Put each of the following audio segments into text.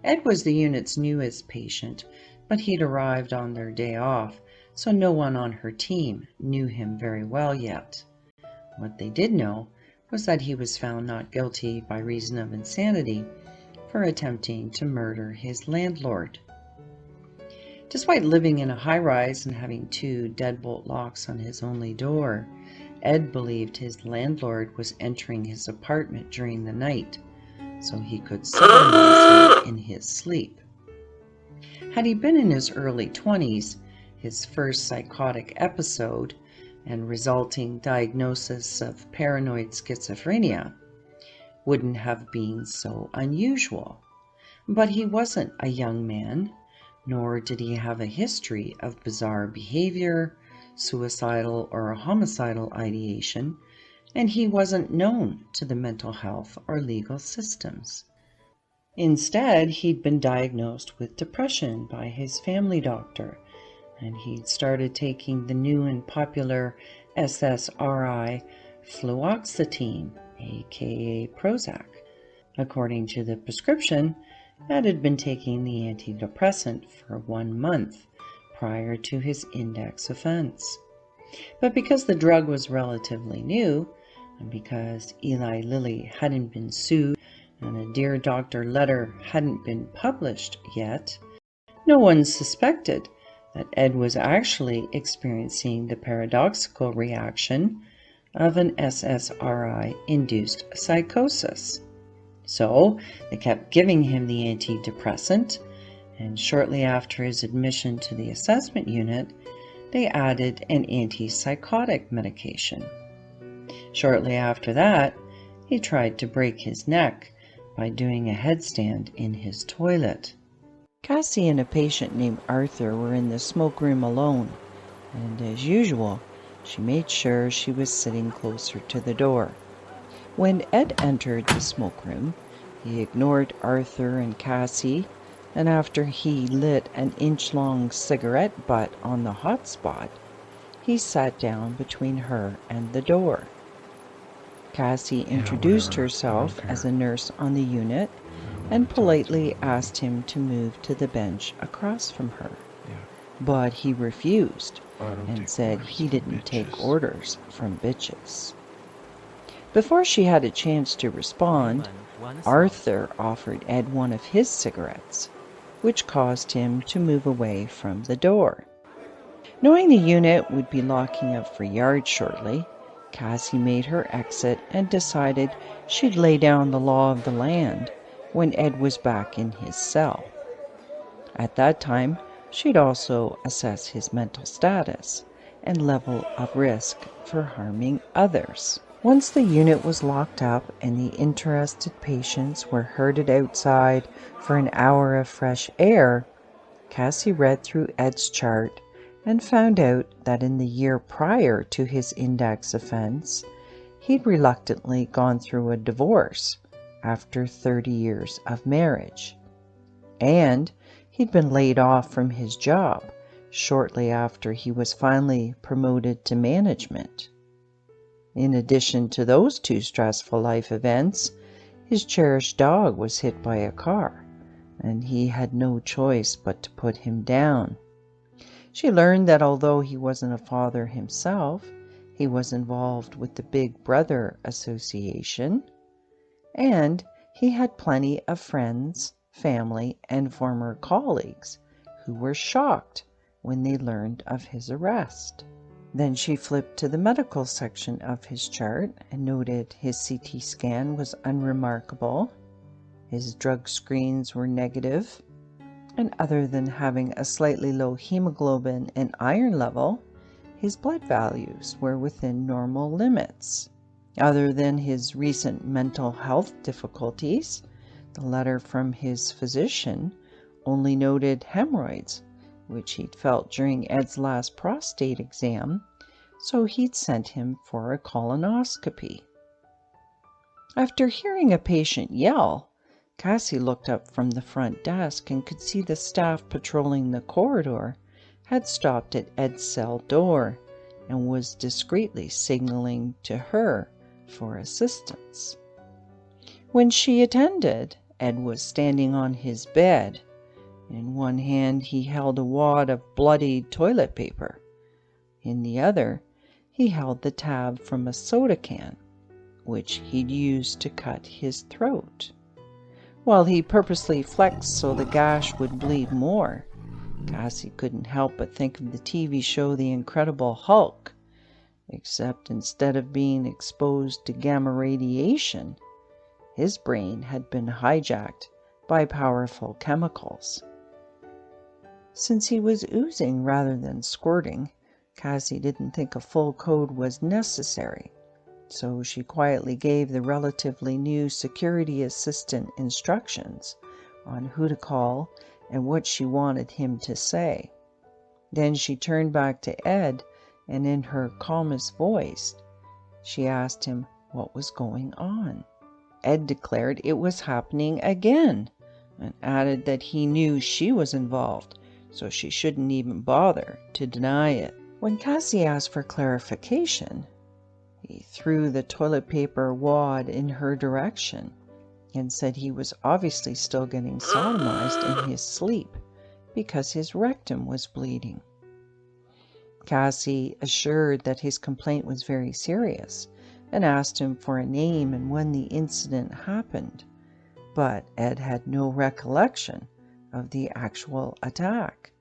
Ed was the unit's newest patient, but he'd arrived on their day off, so no one on her team knew him very well yet. What they did know was that he was found not guilty by reason of insanity for attempting to murder his landlord. Despite living in a high-rise and having 2 deadbolt locks on his only door, Ed believed his landlord was entering his apartment during the night, so he could sodommize him in his sleep. Had he been in his early 20s, his first psychotic episode and resulting diagnosis of paranoid schizophrenia wouldn't have been so unusual. But he wasn't a young man, nor did he have a history of bizarre behavior, suicidal or homicidal ideation, and he wasn't known to the mental health or legal systems. Instead, he'd been diagnosed with depression by his family doctor, and he'd started taking the new and popular SSRI fluoxetine, aka Prozac. According to the prescription, Ed had been taking the antidepressant for 1 month prior to his index offense. But because the drug was relatively new, and because Eli Lilly hadn't been sued and a Dear Doctor letter hadn't been published yet, no one suspected that Ed was actually experiencing the paradoxical reaction of an SSRI-induced psychosis. So they kept giving him the antidepressant, and shortly after his admission to the assessment unit, they added an antipsychotic medication. Shortly after that, he tried to break his neck by doing a headstand in his toilet. Cassie and a patient named Arthur were in the smoke room alone, and as usual, she made sure she was sitting closer to the door. When Ed entered the smoke room, he ignored Arthur and Cassie, and after he lit an inch-long cigarette butt on the hot spot, he sat down between her and the door. Cassie introduced herself as a nurse on the unit and politely asked him to move to the bench across from her. But he refused and said he didn't take orders from bitches. Before she had a chance to respond, Arthur offered Ed one of his cigarettes, which caused him to move away from the door. Knowing the unit would be locking up for yard shortly, Cassie made her exit and decided she'd lay down the law of the land when Ed was back in his cell. At that time, she'd also assess his mental status and level of risk for harming others. Once the unit was locked up and the interested patients were herded outside for an hour of fresh air, Cassie read through Ed's chart and found out that in the year prior to his index offense, he'd reluctantly gone through a divorce after 30 years of marriage. And he'd been laid off from his job shortly after he was finally promoted to management. In addition to those 2 stressful life events, his cherished dog was hit by a car, and he had no choice but to put him down. She learned that although he wasn't a father himself, he was involved with the Big Brother Association, and he had plenty of friends, family, and former colleagues who were shocked when they learned of his arrest. Then she flipped to the medical section of his chart and noted his CT scan was unremarkable, his drug screens were negative, and other than having a slightly low hemoglobin and iron level, his blood values were within normal limits. Other than his recent mental health difficulties, the letter from his physician only noted hemorrhoids, which he'd felt during Ed's last prostate exam, so he'd sent him for a colonoscopy. After hearing a patient yell, Cassie looked up from the front desk and could see the staff patrolling the corridor had stopped at Ed's cell door and was discreetly signaling to her for assistance. When she attended, Ed was standing on his bed. In one hand he held a wad of bloodied toilet paper. In the other, he held the tab from a soda can, which he'd used to cut his throat. While he purposely flexed so the gash would bleed more, Cassie couldn't help but think of the TV show The Incredible Hulk, except instead of being exposed to gamma radiation, his brain had been hijacked by powerful chemicals. Since he was oozing rather than squirting, Cassie didn't think a full code was necessary, so she quietly gave the relatively new security assistant instructions on who to call and what she wanted him to say. Then she turned back to Ed, and in her calmest voice, she asked him what was going on. Ed declared it was happening again, and added that he knew she was involved, so she shouldn't even bother to deny it. When Cassie asked for clarification, he threw the toilet paper wad in her direction and said he was obviously still getting sodomized in his sleep because his rectum was bleeding. Cassie assured that his complaint was very serious and asked him for a name and when the incident happened, but Ed had no recollection of the actual attack.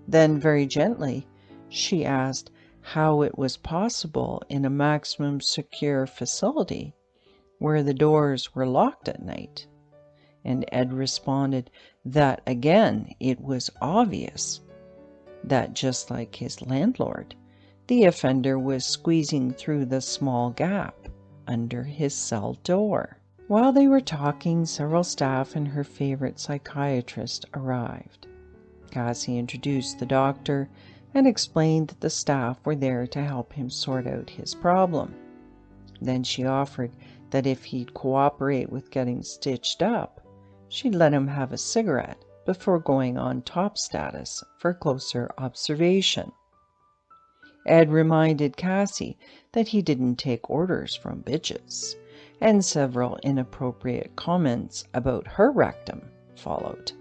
Then, very gently, she asked how it was possible in a maximum secure facility where the doors were locked at night, and Ed responded that again it was obvious that, just like his landlord, the offender was squeezing through the small gap under his cell door. While they were talking, several staff and her favorite psychiatrist arrived. Cassie introduced the doctor and explained that the staff were there to help him sort out his problem. Then she offered that if he'd cooperate with getting stitched up, she'd let him have a cigarette before going on top status for closer observation. Ed reminded Cassie that he didn't take orders from bitches, and several inappropriate comments about her rectum followed.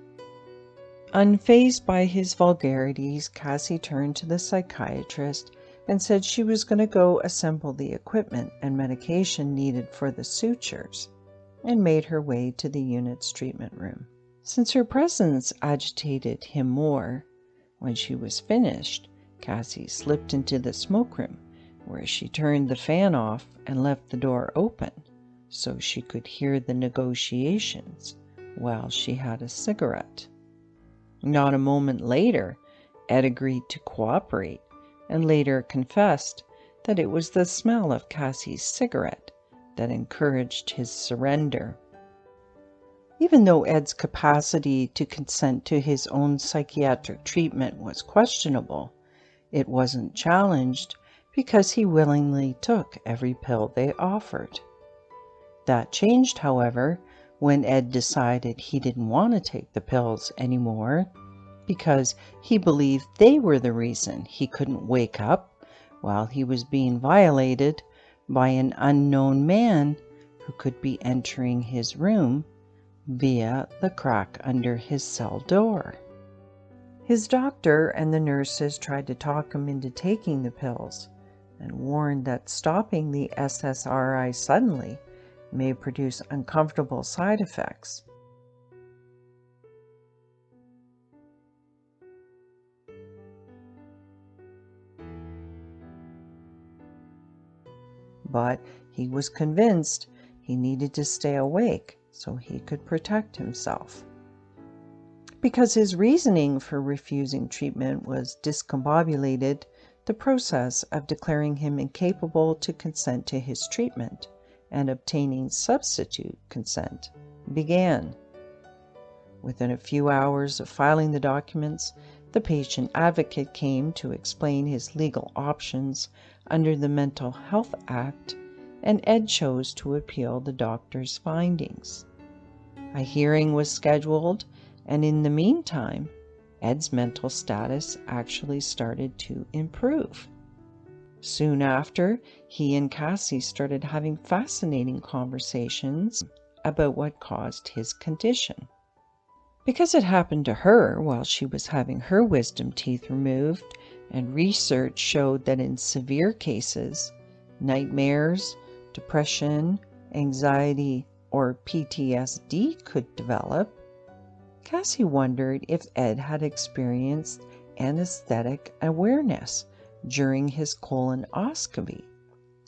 Unfazed by his vulgarities, Cassie turned to the psychiatrist and said she was going to go assemble the equipment and medication needed for the sutures, and made her way to the unit's treatment room. Since her presence agitated him more, when she was finished, Cassie slipped into the smoke room, where she turned the fan off and left the door open so she could hear the negotiations while she had a cigarette. Not a moment later, Ed agreed to cooperate and later confessed that it was the smell of Cassie's cigarette that encouraged his surrender. Even though Ed's capacity to consent to his own psychiatric treatment was questionable, it wasn't challenged because he willingly took every pill they offered. That changed, however, when Ed decided he didn't want to take the pills anymore because he believed they were the reason he couldn't wake up while he was being violated by an unknown man who could be entering his room via the crack under his cell door. His doctor and the nurses tried to talk him into taking the pills and warned that stopping the SSRI suddenly may produce uncomfortable side effects. But he was convinced he needed to stay awake so he could protect himself. Because his reasoning for refusing treatment was discombobulated, the process of declaring him incapable to consent to his treatment and obtaining substitute consent began. Within a few hours of filing the documents, the patient advocate came to explain his legal options under the Mental Health Act, and Ed chose to appeal the doctor's findings. A hearing was scheduled, and in the meantime, Ed's mental status actually started to improve. Soon after, he and Cassie started having fascinating conversations about what caused his condition. Because it happened to her while she was having her wisdom teeth removed, and research showed that in severe cases, nightmares, depression, anxiety, or PTSD could develop, Cassie wondered if Ed had experienced anesthetic awareness during his colonoscopy,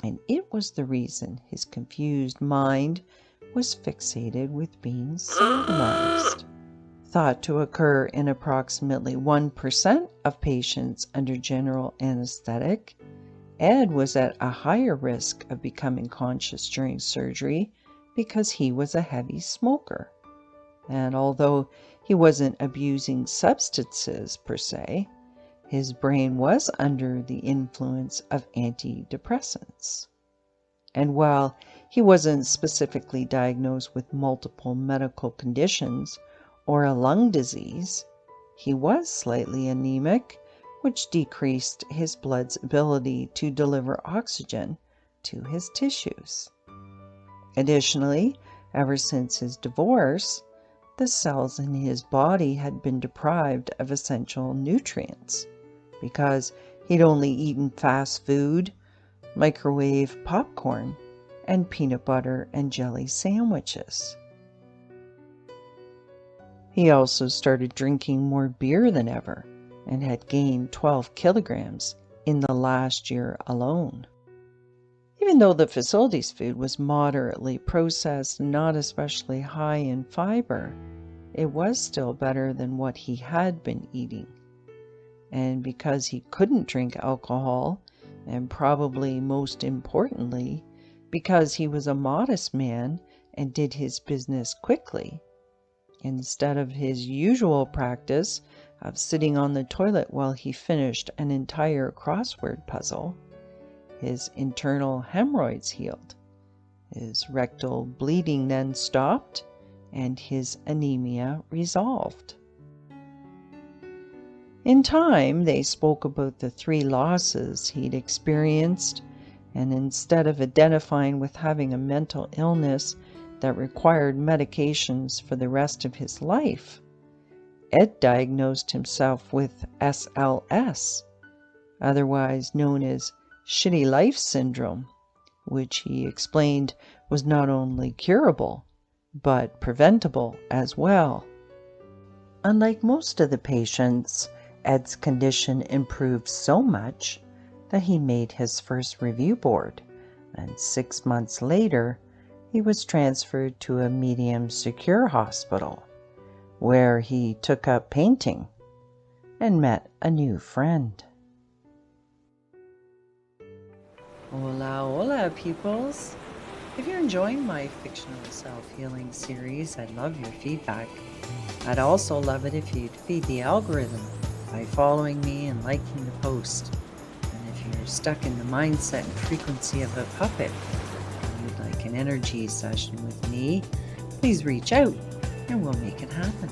and it was the reason his confused mind was fixated with being sodomized. Thought to occur in approximately 1% of patients under general anesthetic, Ed was at a higher risk of becoming conscious during surgery because he was a heavy smoker. And although he wasn't abusing substances per se, his brain was under the influence of antidepressants. And while he wasn't specifically diagnosed with multiple medical conditions or a lung disease, he was slightly anemic, which decreased his blood's ability to deliver oxygen to his tissues. Additionally, ever since his divorce, the cells in his body had been deprived of essential nutrients because he'd only eaten fast food, microwave popcorn, and peanut butter and jelly sandwiches. He also started drinking more beer than ever and had gained 12 kilograms in the last year alone. Even though the facility's food was moderately processed and not especially high in fiber, it was still better than what he had been eating. And because he couldn't drink alcohol, and probably most importantly, because he was a modest man and did his business quickly, instead of his usual practice of sitting on the toilet while he finished an entire crossword puzzle, his internal hemorrhoids healed, his rectal bleeding then stopped, and his anemia resolved. In time, they spoke about the 3 losses he'd experienced, and instead of identifying with having a mental illness that required medications for the rest of his life, Ed diagnosed himself with SLS, otherwise known as shitty life syndrome, which he explained was not only curable, but preventable as well. Unlike most of the patients, Ed's condition improved so much that he made his first review board, and 6 months later, he was transferred to a medium secure hospital, where he took up painting and met a new friend. Hola, hola, peoples. If you're enjoying my fictional self-healing series, I'd love your feedback. I'd also love it if you'd feed the algorithm by following me and liking the post. And if you're stuck in the mindset and frequency of a puppet, and you'd like an energy session with me, please reach out and we'll make it happen.